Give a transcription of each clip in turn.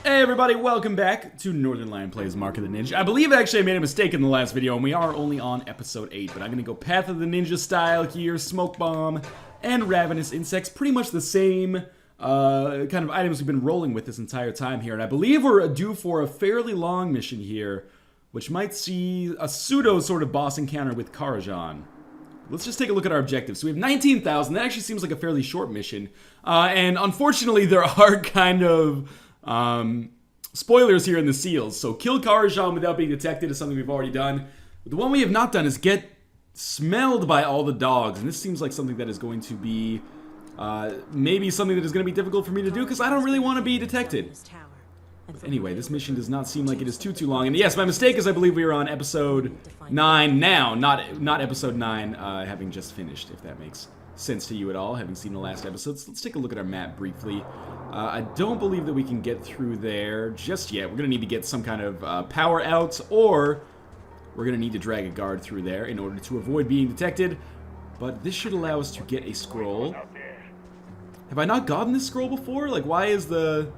Hey everybody, welcome back to Northernlion Plays Mark of the Ninja. I believe actually I made a mistake in the last video and we are only on episode 8, but I'm gonna go Path of the Ninja style here, Smoke Bomb, and Ravenous Insects. Pretty much the same kind of items we've been rolling with this entire time here, and I believe we're due for a fairly long mission here, which might see a pseudo sort of boss encounter with Kajan. Let's just take a look at our objectives. So we have 19,000, that actually seems like a fairly short mission, and unfortunately there are kind of spoilers here in the seals. So kill Kajan without being detected is something we've already done. But the one we have not done is get smelled by all the dogs. And this seems like something that is going to be maybe something that is going to be difficult for me to do because I don't really want to be detected. But anyway, this mission does not seem like it is too long. And yes, my mistake is I believe we are on episode 9 now, not episode 9 having just finished, if that makes sense to you at all, having seen the last episodes. Let's take a look at our map briefly. I don't believe that we can get through there just yet. We're going to need to get some kind of power out, or we're going to need to drag a guard through there in order to avoid being detected. But this should allow us to get a scroll. Have I not gotten this scroll before? Like, why is the...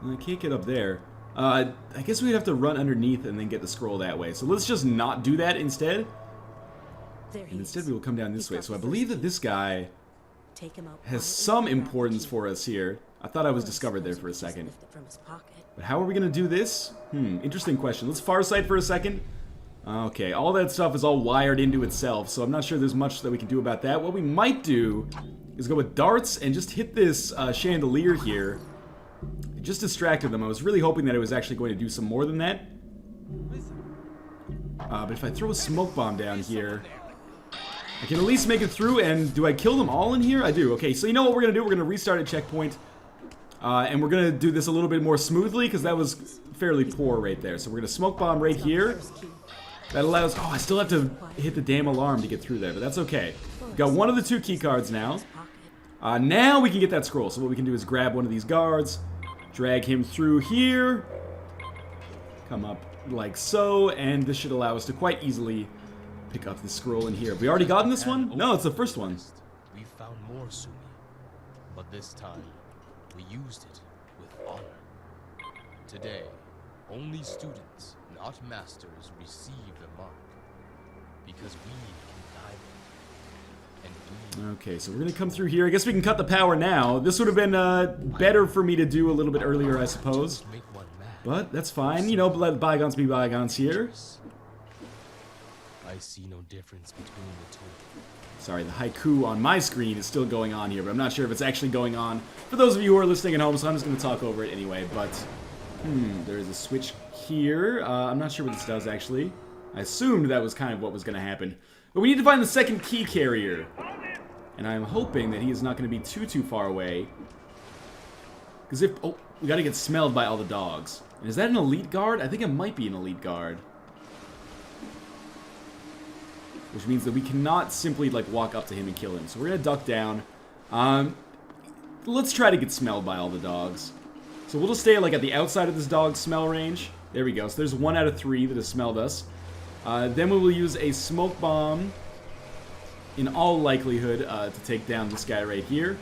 I can't get up there. I guess we'd have to run underneath and then get the scroll that way. So let's just not do that instead. And instead we will come down this way. So I believe that this guy has some importance for us here. I thought I was discovered there for a second. But how are we going to do this? Interesting question. Let's farsight for a second. Okay, all that stuff is all wired into itself, so I'm not sure there's much that we can do about that. What we might do is go with darts and just hit this chandelier here. It just distracted them. I was really hoping that it was actually going to do some more than that. But if I throw a smoke bomb down here, I can at least make it through, and do I kill them all in here? I do. Okay, so you know what we're going to do? We're going to restart at checkpoint, and we're going to do this a little bit more smoothly, because that was fairly poor right there. So we're going to smoke bomb right here. That allows... Oh, I still have to hit the damn alarm to get through there, but that's okay. We've got one of the 2 key cards now. Now we can get that scroll. So what we can do is grab one of these guards, drag him through here, come up like so, and this should allow us to quite easily pick up the scroll in here. Have we already gotten this one? No, it's the first one. We found more Sumi, but this time we used it with honor. Today, only students, not masters, receive the mark because we can guide them. And we... Okay, so we're gonna come through here. I guess we can cut the power now. This would have been better for me to do a little bit earlier, I suppose. But that's fine. You know, let bygones be bygones here. I see no difference between the two. Sorry, the haiku on my screen is still going on here, but I'm not sure if it's actually going on for those of you who are listening at home, so I'm just going to talk over it anyway. But, there is a switch here. I'm not sure what this does, actually. I assumed that was kind of what was going to happen. But we need to find the second key carrier. And I'm hoping that he is not going to be too far away. Because if... Oh, we got to get smelled by all the dogs. And is that an elite guard? I think it might be an elite guard. Which means that we cannot simply, like, walk up to him and kill him. So we're going to duck down. Let's try to get smelled by all the dogs. So we'll just stay, like, at the outside of this dog's smell range. There we go. So there's 1 out of 3 that has smelled us. Then we will use a smoke bomb, in all likelihood, to take down this guy right here.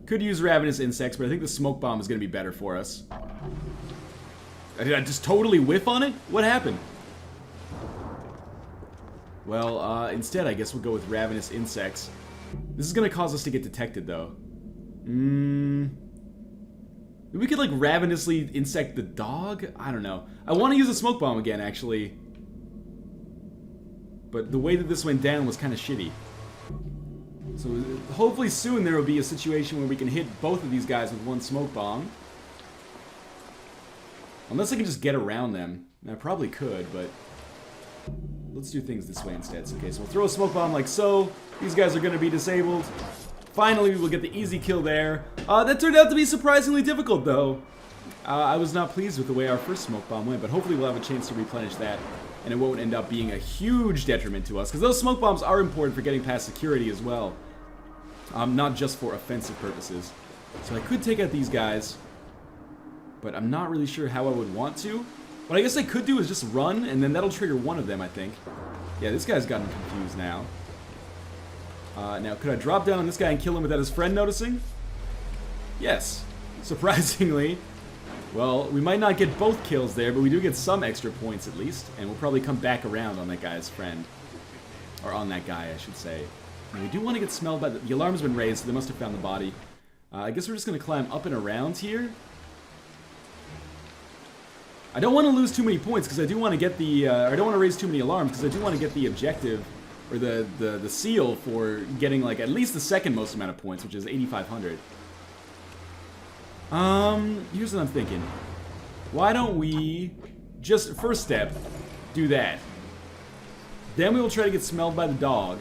Could use Ravenous Insects, but I think the smoke bomb is going to be better for us. Did I just totally whiff on it? What happened? Well, instead, I guess we'll go with Ravenous Insects. This is going to cause us to get detected, though. Maybe we could, like, ravenously insect the dog? I don't know. I want to use a smoke bomb again, actually. But the way that this went down was kind of shitty. So, hopefully soon there will be a situation where we can hit both of these guys with 1 smoke bomb. Unless I can just get around them. I probably could, but... Let's do things this way instead. Okay, so we'll throw a smoke bomb like so. These guys are going to be disabled. Finally, we will get the easy kill there. That turned out to be surprisingly difficult, though. I was not pleased with the way our first smoke bomb went, but hopefully we'll have a chance to replenish that, and it won't end up being a huge detriment to us, because those smoke bombs are important for getting past security as well. Not just for offensive purposes. So I could take out these guys, but I'm not really sure how I would want to. What I guess I could do is just run, and then that'll trigger one of them, I think. Yeah, this guy's gotten confused now. Now, could I drop down on this guy and kill him without his friend noticing? Yes. surprisingly. Well, we might not get both kills there, but we do get some extra points at least. And we'll probably come back around on that guy's friend. Or on that guy, I should say. And we do want to get smelled by the alarm's been raised, so they must have found the body. I guess we're just going to climb up and around here. I don't want to lose too many points because I do want to get the... I don't want to raise too many alarms because I do want to get the objective, or the seal for getting like at least the second most amount of points, which is 8,500. Here's what I'm thinking. Why don't we just, first step, do that. Then we will try to get smelled by the dog.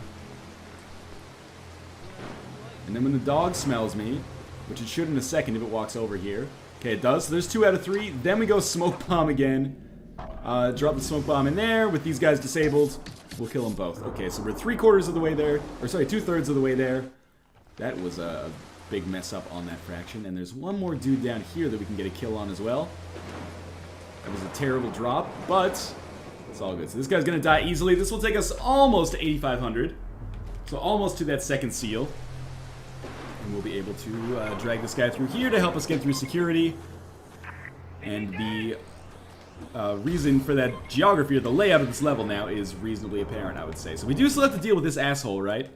And then when the dog smells me, which it should in a second if it walks over here. Okay, it does. So there's 2 out of 3. Then we go smoke bomb again. Drop the smoke bomb in there. With these guys disabled, we'll kill them both. Okay, so we're 3/4 of the way there. Or sorry, 2/3 of the way there. That was a big mess up on that fraction. And there's one more dude down here that we can get a kill on as well. That was a terrible drop, but it's all good. So this guy's going to die easily. This will take us almost to 8,500. So almost to that second seal. And we'll be able to drag this guy through here to help us get through security. And the reason for that geography, or the layout of this level now, is reasonably apparent, I would say. So we do still have to deal with this asshole, right?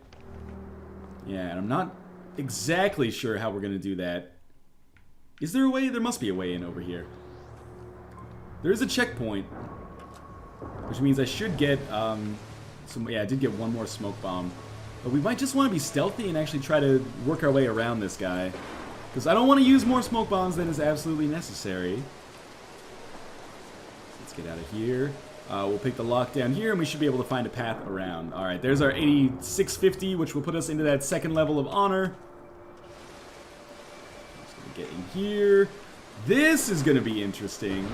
Yeah, and I'm not exactly sure how we're going to do that. Is there a way? There must be a way in over here. There is a checkpoint, which means I should get some... Yeah, I did get one more smoke bomb. But we might just want to be stealthy and actually try to work our way around this guy. Because I don't want to use more smoke bombs than is absolutely necessary. Let's get out of here. We'll pick the lock down here and we should be able to find a path around. Alright, there's our 8650, which will put us into that second level of honor. Just gonna get in here. This is going to be interesting.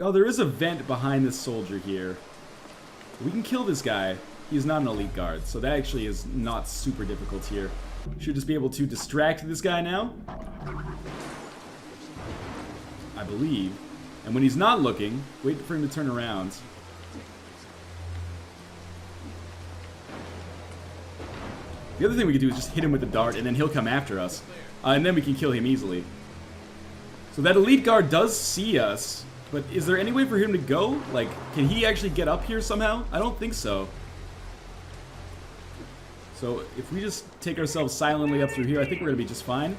Oh, there is a vent behind this soldier here. We can kill this guy. He's not an elite guard, so that actually is not super difficult here. Should just be able to distract this guy now, I believe. And when he's not looking, wait for him to turn around. The other thing we could do is just hit him with the dart, and then he'll come after us. And then we can kill him easily. So that elite guard does see us, but is there any way for him to go? Like, can he actually get up here somehow? I don't think so. So if we just take ourselves silently up through here, I think we're going to be just fine.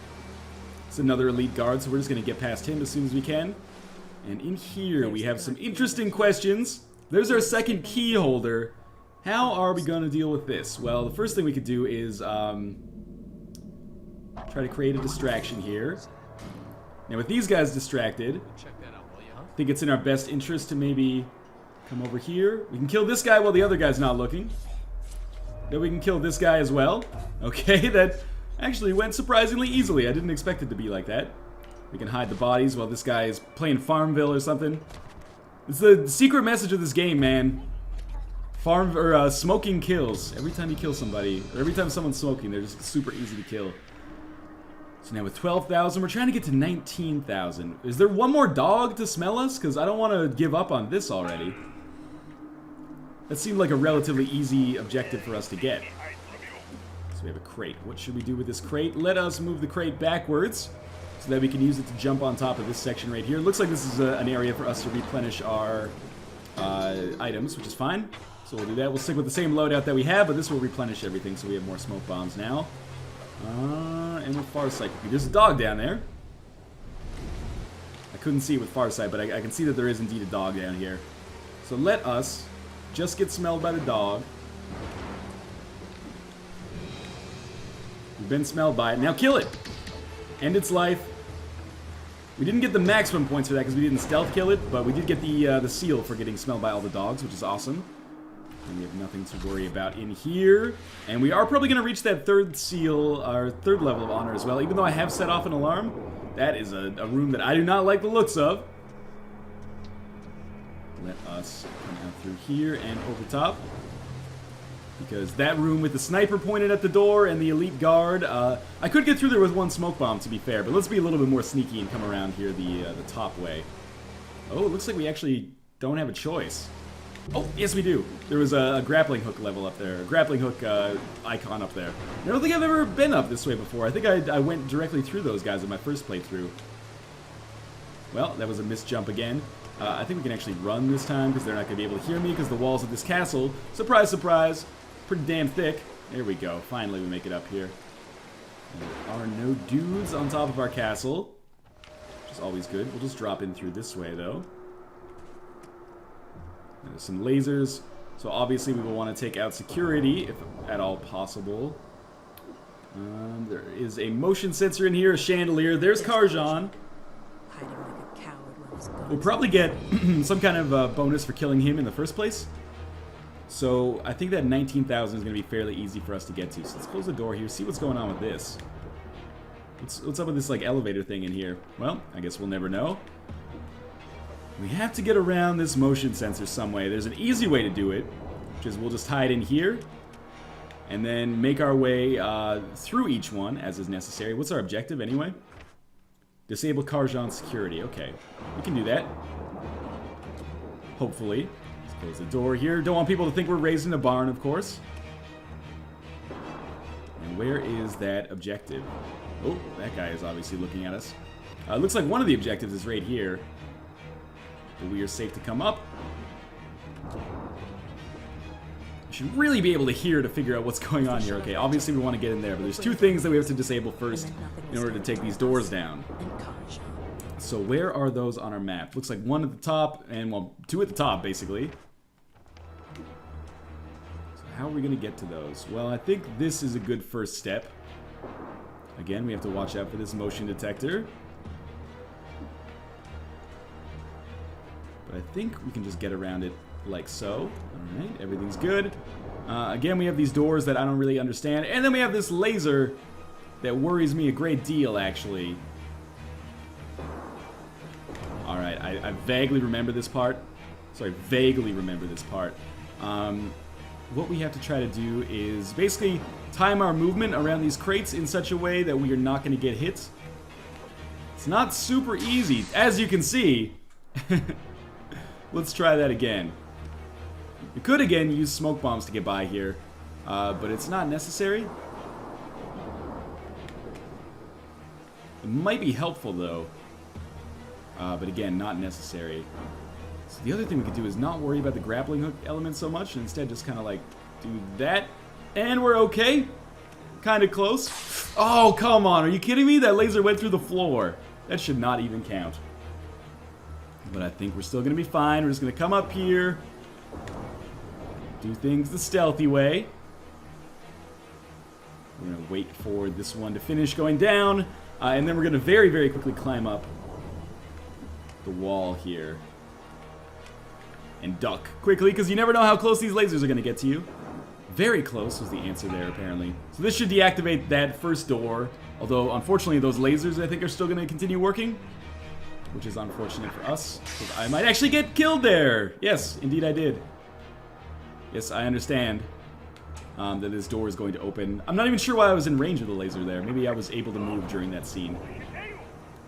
It's another elite guard, so we're just going to get past him as soon as we can. And in here, we have some interesting questions. There's our second key holder. How are we going to deal with this? Well, the first thing we could do is try to create a distraction here. Now, with these guys distracted, I think it's in our best interest to maybe come over here. We can kill this guy while the other guy's not looking. Then we can kill this guy as well. Okay, that actually went surprisingly easily. I didn't expect it to be like that. We can hide the bodies while this guy is playing Farmville or something. It's the secret message of this game, man. Smoking kills. Every time you kill somebody, or every time someone's smoking, they're just super easy to kill. So now with 12,000, we're trying to get to 19,000. Is there one more dog to smell us? Because I don't want to give up on this already. That seemed like a relatively easy objective for us to get. So we have a crate. What should we do with this crate? Let us move the crate backwards so that we can use it to jump on top of this section right here. It looks like this is an area for us to replenish our items, which is fine. So we'll do that. We'll stick with the same loadout that we have, but this will replenish everything, so we have more smoke bombs now. And with Farsight. There's a dog down there. I couldn't see it with Farsight, but I can see that there is indeed a dog down here. So let us just get smelled by the dog. We've been smelled by it. Now kill it! End its life. We didn't get the maximum points for that because we didn't stealth kill it, but we did get the seal for getting smelled by all the dogs, which is awesome. And we have nothing to worry about in here. And we are probably going to reach that third seal, our third level of honor as well, even though I have set off an alarm. That is a room that I do not like the looks of. Let us come out through here and over top. Because that room with the sniper pointed at the door and the elite guard, I could get through there with one smoke bomb, to be fair, but let's be a little bit more sneaky and come around here the top way. Oh, it looks like we actually don't have a choice. Oh, yes we do. There was a grappling hook level up there. A grappling hook icon up there. I don't think I've ever been up this way before. I think I went directly through those guys in my first playthrough. Well, that was a missed jump again. I think we can actually run this time because they're not going to be able to hear me because the walls of this castle, surprise, surprise, pretty damn thick. There we go. Finally we make it up here. And there are no dudes on top of our castle, which is always good. We'll just drop in through this way, though. There's some lasers, so obviously we will want to take out security, if at all possible. There is a motion sensor in here, a chandelier. There's Kajan. We'll probably get some kind of bonus for killing him in the first place. So I think that 19,000 is going to be fairly easy for us to get to. So let's close the door here, see what's going on with this. What's up with this like elevator thing in here? Well, I guess we'll never know. We have to get around this motion sensor some way. There's an easy way to do it, which is we'll just hide in here and then make our way through each one as is necessary. What's our objective anyway? Disable Kajan's security. Okay, we can do that. Hopefully. Let's close the door here. Don't want people to think we're raising a barn, of course. And where is that objective? Oh, that guy is obviously looking at us. Looks like one of the objectives is right here. But we are safe to come up. I should really be able to hear to figure out what's going on here. Okay, obviously we want to get in there, but there's two things that we have to disable first in order to take these doors down. So where are those on our map? Looks like one at the top, and well, two at the top, basically. So how are we going to get to those? Well, I think this is a good first step. Again, we have to watch out for this motion detector. But I think we can just get around it like so. Alright, everything's good. Again, we have these doors that I don't really understand. And then we have this laser that worries me a great deal, actually. Alright, I vaguely remember this part. Sorry, vaguely remember this part. What we have to try to do is basically time our movement around these crates in such a way that we are not going to get hit. It's not super easy, as you can see. Let's try that again. We could, again, use smoke bombs to get by here, but it's not necessary. It might be helpful, though, but again, not necessary. So the other thing we could do is not worry about the grappling hook element so much, and instead just kind of, like, do that, and we're okay. Kind of close. Oh, come on, are you kidding me? That laser went through the floor. That should not even count. But I think we're still going to be fine. We're just going to come up here. Do things the stealthy way. We're going to wait for this one to finish going down. And then we're going to very, very quickly climb up the wall here. And duck quickly, because you never know how close these lasers are going to get to you. Very close was the answer there, apparently. So this should deactivate that first door. Although, unfortunately, those lasers, I think, are still going to continue working. Which is unfortunate for us, because I might actually get killed there! Yes, indeed I did. Yes, I understand that this door is going to open. I'm not even sure why I was in range of the laser there. Maybe I was able to move during that scene.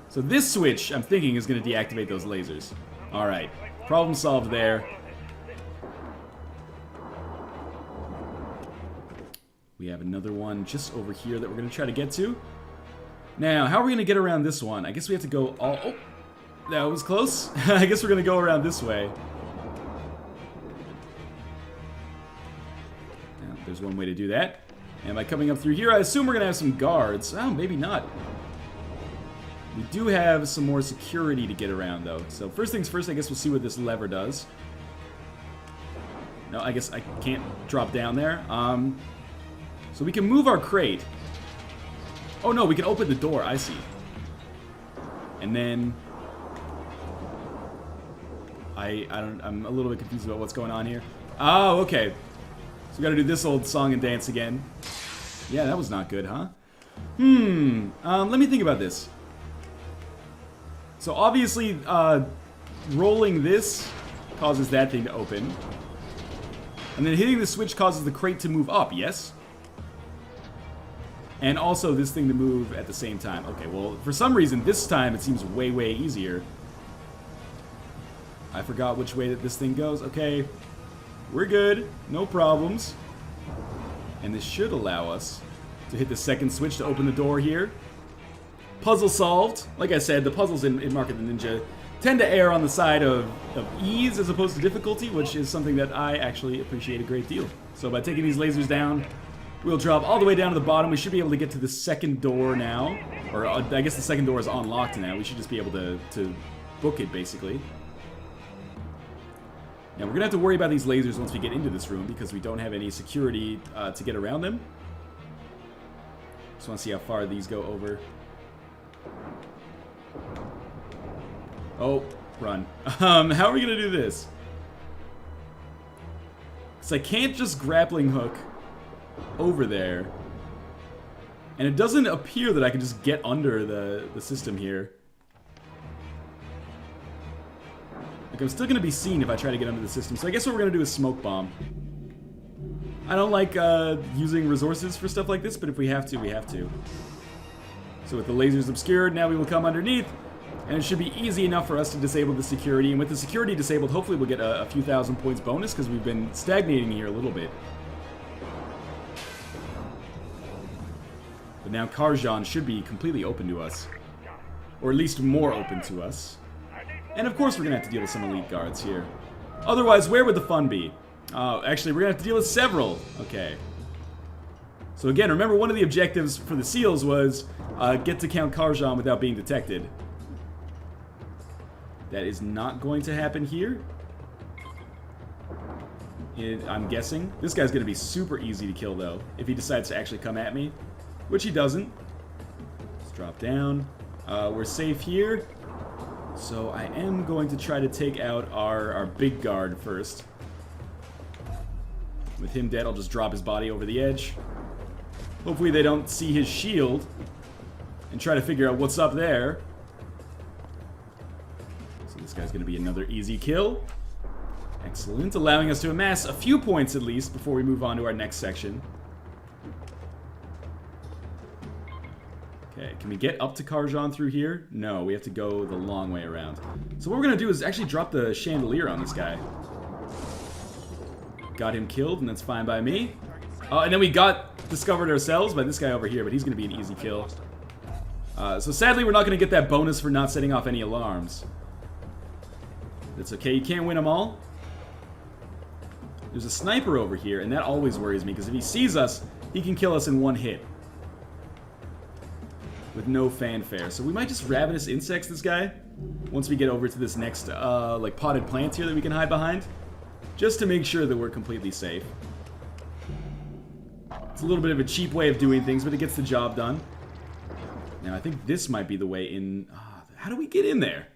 So this switch, I'm thinking, is going to deactivate those lasers. Alright, problem solved there. We have another one just over here that we're going to try to get to. Now, how are we going to get around this one? I guess we have to go all... Oh, that was close. I guess we're going to go around this way. Now, there's one way to do that. And by coming up through here, I assume we're going to have some guards. Oh, maybe not. We do have some more security to get around, though. So first things first, I guess we'll see what this lever does. No, I guess I can't drop down there. So we can move our crate. Oh no, we can open the door, I see. And then... I'm a little bit confused about what's going on here. Oh, okay. So we gotta do this old song and dance again. Yeah, that was not good, huh? Let me think about this. So obviously, rolling this causes that thing to open. And then hitting the switch causes the crate to move up, yes? And also this thing to move at the same time. Okay, well, for some reason, this time it seems way, way easier. I forgot which way that this thing goes. Okay. We're good. No problems. And this should allow us to hit the second switch to open the door here. Puzzle solved. Like I said, the puzzles in Mark of the Ninja tend to err on the side of ease as opposed to difficulty, which is something that I actually appreciate a great deal. So by taking these lasers down, we'll drop all the way down to the bottom. We should be able to get to the second door now. Or I guess the second door is unlocked now. We should just be able to book it, basically. Now, we're going to have to worry about these lasers once we get into this room because we don't have any security to get around them. Just want to see how far these go over. Oh, run. How are we going to do this? Because I can't just grappling hook over there. And it doesn't appear that I can just get under the system here. Like, I'm still going to be seen if I try to get under the system. So I guess what we're going to do is smoke bomb. I don't like using resources for stuff like this, but if we have to, we have to. So with the lasers obscured, now we will come underneath. And it should be easy enough for us to disable the security. And with the security disabled, hopefully we'll get a few thousand points bonus because we've been stagnating here a little bit. But now Kajan should be completely open to us. Or at least more open to us. And of course we're going to have to deal with some elite guards here. Otherwise, where would the fun be? Actually, we're going to have to deal with several. Okay. So again, remember one of the objectives for the SEALs was get to Count Kajan without being detected. That is not going to happen here. I'm guessing. This guy's going to be super easy to kill, though, if he decides to actually come at me. Which he doesn't. Let's drop down. We're safe here. So I am going to try to take out our big guard first. With him dead, I'll just drop his body over the edge. Hopefully they don't see his shield and try to figure out what's up there. So this guy's going to be another easy kill. Excellent, allowing us to amass a few points at least before we move on to our next section. Okay, can we get up to Kajan through here? No, we have to go the long way around. So what we're going to do is actually drop the chandelier on this guy. Got him killed, and that's fine by me. And then we got discovered ourselves by this guy over here, but he's going to be an easy kill. So sadly, we're not going to get that bonus for not setting off any alarms. That's okay, you can't win them all. There's a sniper over here, and that always worries me, because if he sees us, he can kill us in one hit. With no fanfare. So we might just ravenous insects this guy once we get over to this next like potted plant here that we can hide behind. Just to make sure that we're completely safe. It's a little bit of a cheap way of doing things, but it gets the job done. Now I think this might be the way in. How do we get in there?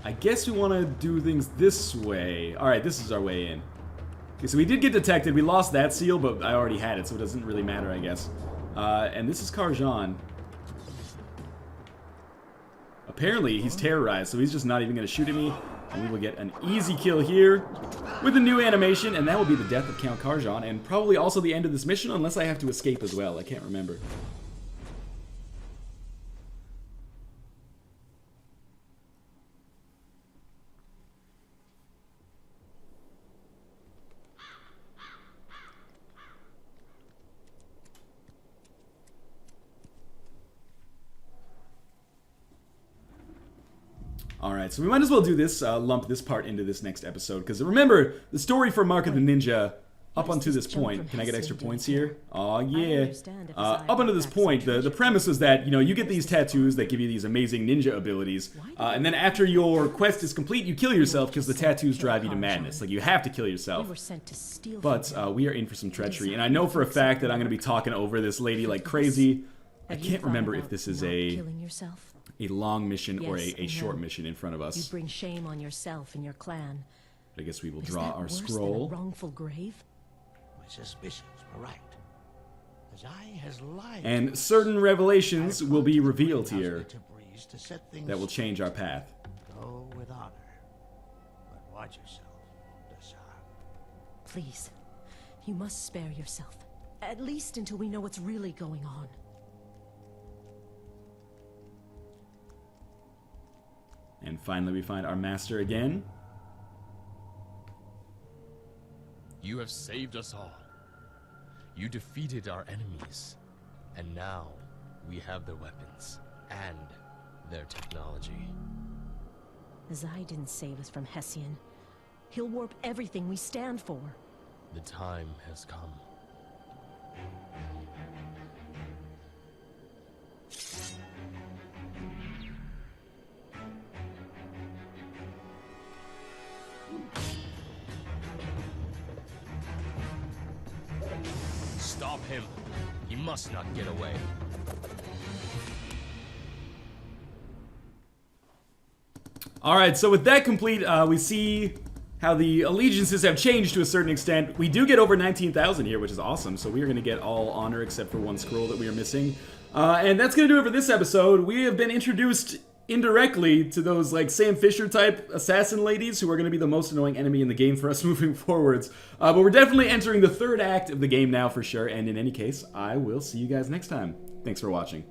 I guess we want to do things this way. Alright, this is our way in. Okay, so we did get detected. We lost that seal, but I already had it, so it doesn't really matter, I guess. And this is Kajan. Apparently, he's terrorized, so he's just not even going to shoot at me. And we will get an easy kill here with a new animation, and that will be the death of Count Kajan, and probably also the end of this mission, unless I have to escape as well. I can't remember. Alright, so we might as well do this, lump this part into this next episode, because remember, the story for Mark of the Ninja, up until this point, can I get extra points here? Aw, yeah. Up until this point, the premise is that, you know, you get these tattoos that give you these amazing ninja abilities, and then after your quest is complete, you kill yourself because the tattoos drive you to madness. Like, you have to kill yourself. But we are in for some treachery, and I know for a fact that I'm going to be talking over this lady like crazy. I can't remember if this is a long mission or a short mission in front of us. You bring shame on yourself and your clan. I guess we will draw our scroll. Wrongful grave? My suspicions were right. As I has lied. And certain revelations will be revealed here that will change our path. Go with honor, but watch yourself, Dasar. Please, you must spare yourself. At least until we know what's really going on. And finally we find our master again. You have saved us all. You defeated our enemies. And now, we have their weapons. And their technology. Zai didn't save us from Hessian. He'll warp everything we stand for. The time has come. Stop him. He must not get away. Alright, so with that complete, we see how the allegiances have changed to a certain extent. We do get over 19,000 here, which is awesome, so we are going to get all honor except for one scroll that we are missing. And that's going to do it for this episode. We have been introduced indirectly to those, like, Sam Fisher type assassin ladies who are going to be the most annoying enemy in the game for us moving forwards. But we're definitely entering the third act of the game now for sure, and in any case, I will see you guys next time. Thanks for watching.